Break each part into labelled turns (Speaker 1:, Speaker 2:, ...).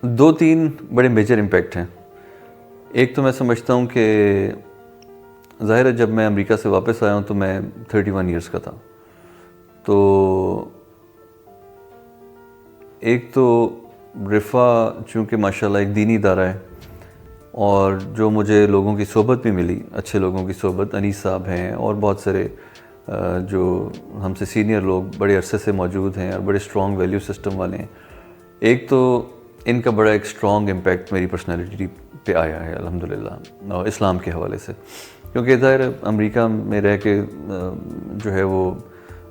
Speaker 1: دو تین بڑے major impact ہیں. ایک تو میں سمجھتا ہوں کہ ظاہر ہے جب میں امریکہ سے واپس آیا ہوں تو میں 31 ایئرس کا تھا. تو ایک تو رفا چونکہ ماشاءاللہ ایک دینی ادارہ ہے، اور جو مجھے لوگوں کی صحبت بھی ملی، اچھے لوگوں کی صحبت، انیس صاحب ہیں اور بہت سارے جو ہم سے سینئر لوگ بڑے عرصے سے موجود ہیں اور بڑے اسٹرانگ ویلیو سسٹم والے ہیں. ایک تو ان کا بڑا ایک اسٹرانگ امپیکٹ میری پرسنالٹی پہ آیا ہے الحمدللہ اسلام کے حوالے سے، کیونکہ ظاہر امریکہ میں رہ کے جو ہے وہ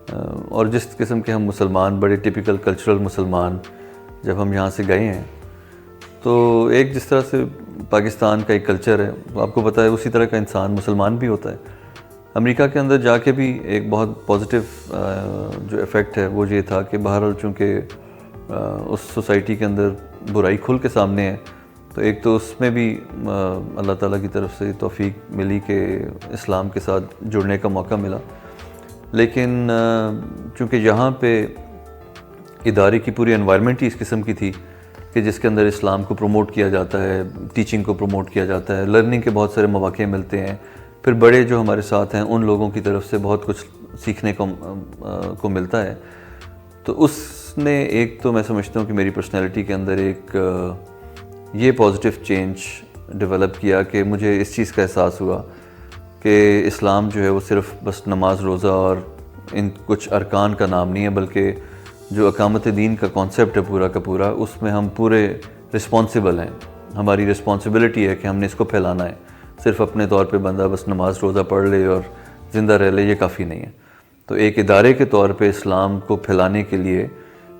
Speaker 1: اور جس قسم کے ہم مسلمان، بڑے ٹپیکل کلچرل مسلمان جب ہم یہاں سے گئے ہیں، تو ایک جس طرح سے پاکستان کا ایک کلچر ہے آپ کو پتہ ہے، اسی طرح کا انسان مسلمان بھی ہوتا ہے. امریکہ کے اندر جا کے بھی ایک بہت پازیٹیو جو ایفیکٹ ہے وہ یہ تھا کہ بہرحال چونکہ اس سوسائٹی کے اندر برائی کھل کے سامنے ہے، تو ایک تو اس میں بھی اللہ تعالیٰ کی طرف سے توفیق ملی کہ اسلام کے ساتھ جڑنے کا موقع ملا. لیکن چونکہ یہاں پہ ادارے کی پوری انوائرمنٹ ہی اس قسم کی تھی کہ جس کے اندر اسلام کو پروموٹ کیا جاتا ہے، ٹیچنگ کو پروموٹ کیا جاتا ہے، لرننگ کے بہت سارے مواقع ملتے ہیں، پھر بڑے جو ہمارے ساتھ ہیں ان لوگوں کی طرف سے بہت کچھ سیکھنے کو ملتا ہے. تو اس نے ایک تو میں سمجھتا ہوں کہ میری پرسنالٹی کے اندر ایک یہ پازیٹیو چینج ڈیولپ کیا کہ مجھے اس چیز کا احساس ہوا کہ اسلام جو ہے وہ صرف بس نماز روزہ اور ان کچھ ارکان کا نام نہیں ہے، بلکہ جو اقامت دین کا کانسیپٹ ہے پورا کا پورا، اس میں ہم پورے رسپانسیبل ہیں. ہماری رسپانسبلٹی ہے کہ ہم نے اس کو پھیلانا ہے. صرف اپنے طور پہ بندہ بس نماز روزہ پڑھ لے اور زندہ رہ لے یہ کافی نہیں ہے. تو ایک ادارے کے طور پہ اسلام کو پھیلانے کے لیے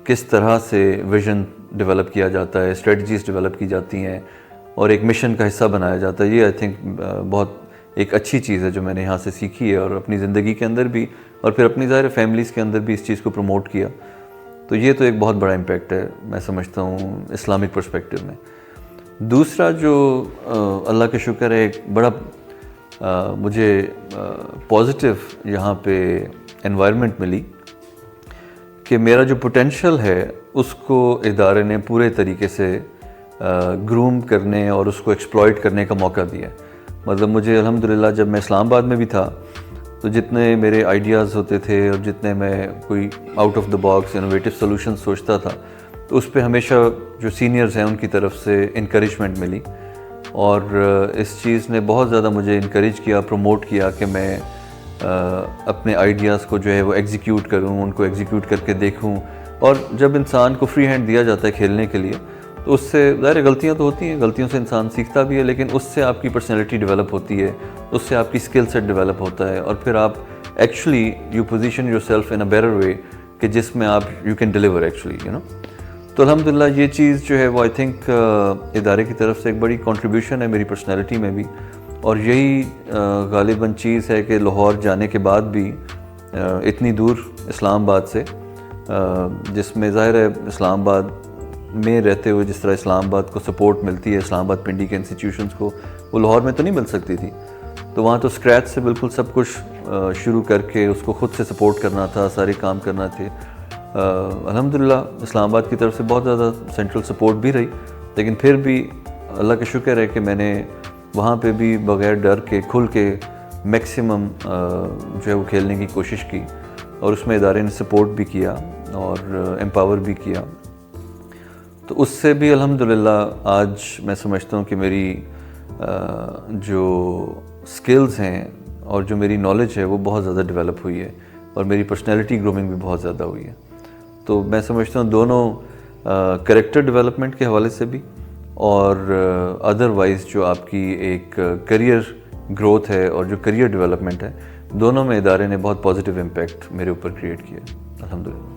Speaker 1: کس طرح سے ویژن ڈیولپ کیا جاتا ہے، اسٹریٹجیز ڈیولپ کی جاتی ہیں اور ایک مشن کا حصہ بنایا جاتا ہے، یہ آئی تھنک بہت ایک اچھی چیز ہے جو میں نے یہاں سے سیکھی ہے اور اپنی زندگی کے اندر بھی اور پھر اپنی ظاہر فیملیز کے اندر بھی اس چیز کو پروموٹ کیا. تو یہ تو ایک بہت بڑا امپیکٹ ہے میں سمجھتا ہوں اسلامک پرسپیکٹیو میں. دوسرا جو اللہ کا شکر ہے ایک بڑا مجھے پازیٹیو یہاں پہ انوائرمنٹ ملی کہ میرا جو پوٹینشل ہے اس کو ادارے نے پورے طریقے سے گروم کرنے اور اس کو ایکسپلائٹ کرنے کا موقع دیا. مطلب مجھے الحمدللہ جب میں اسلام آباد میں بھی تھا تو جتنے میرے آئیڈیاز ہوتے تھے اور جتنے میں کوئی out of the box innovative solution سوچتا تھا تو اس پہ ہمیشہ جو سینئرز ہیں ان کی طرف سے انکریجمنٹ ملی، اور اس چیز نے بہت زیادہ مجھے انکریج کیا، پروموٹ کیا کہ میں اپنے آئیڈیاز کو جو ہے وہ ایگزیکیوٹ کروں، ان کو ایگزیکیوٹ کر کے دیکھوں. اور جب انسان کو فری ہینڈ دیا جاتا ہے کھیلنے کے لیے تو اس سے ظاہر غلطیاں تو ہوتی ہیں، غلطیوں سے انسان سیکھتا بھی ہے، لیکن اس سے آپ کی پرسنالٹی ڈیولپ ہوتی ہے، اس سے آپ کی اسکل سیٹ ڈیولپ ہوتا ہے، اور پھر آپ actually you position your self in a better way کہ جس میں آپ یو کین ڈیلیور ایکچولی تو الحمدللہ یہ چیز جو ہے وہ آئی تھنک ادارے کی طرف سے ایک بڑی کنٹریبیوشن ہے میری پرسنالٹی میں بھی. اور یہی غالباً چیز ہے کہ لاہور جانے کے بعد بھی اتنی دور اسلام آباد سے، جس میں ظاہر ہے اسلام آباد میں رہتے ہوئے جس طرح اسلام آباد کو سپورٹ ملتی ہے، اسلام آباد پنڈی کے انسٹیٹیوشنز کو، وہ لاہور میں تو نہیں مل سکتی تھی. تو وہاں تو اسکریچ سے بالکل سب کچھ شروع کر کے اس کو خود سے سپورٹ کرنا تھا، سارے کام کرنا تھے. الحمدللہ اسلام آباد کی طرف سے بہت زیادہ سینٹرل سپورٹ بھی رہی، لیکن پھر بھی اللہ کا شکر ہے کہ میں نے وہاں پہ بھی بغیر ڈر کے کھل کے میکسیمم جو ہے وہ کھیلنے کی کوشش کی، اور اس میں ادارے نے سپورٹ بھی کیا اور امپاور بھی کیا. تو اس سے بھی الحمدللہ آج میں سمجھتا ہوں کہ میری جو سکلز ہیں اور جو میری نالج ہے وہ بہت زیادہ ڈیولپ ہوئی ہے، اور میری پرسنالٹی گرومنگ بھی بہت زیادہ ہوئی ہے. تو میں سمجھتا ہوں دونوں کریکٹر ڈیولپمنٹ کے حوالے سے بھی اور ادروائز جو آپ کی ایک کریئر گروتھ ہے اور جو کریئر ڈیولپمنٹ ہے، دونوں میں ادارے نے بہت پازیٹیو امپیکٹ میرے اوپر کریٹ کیا الحمدللہ.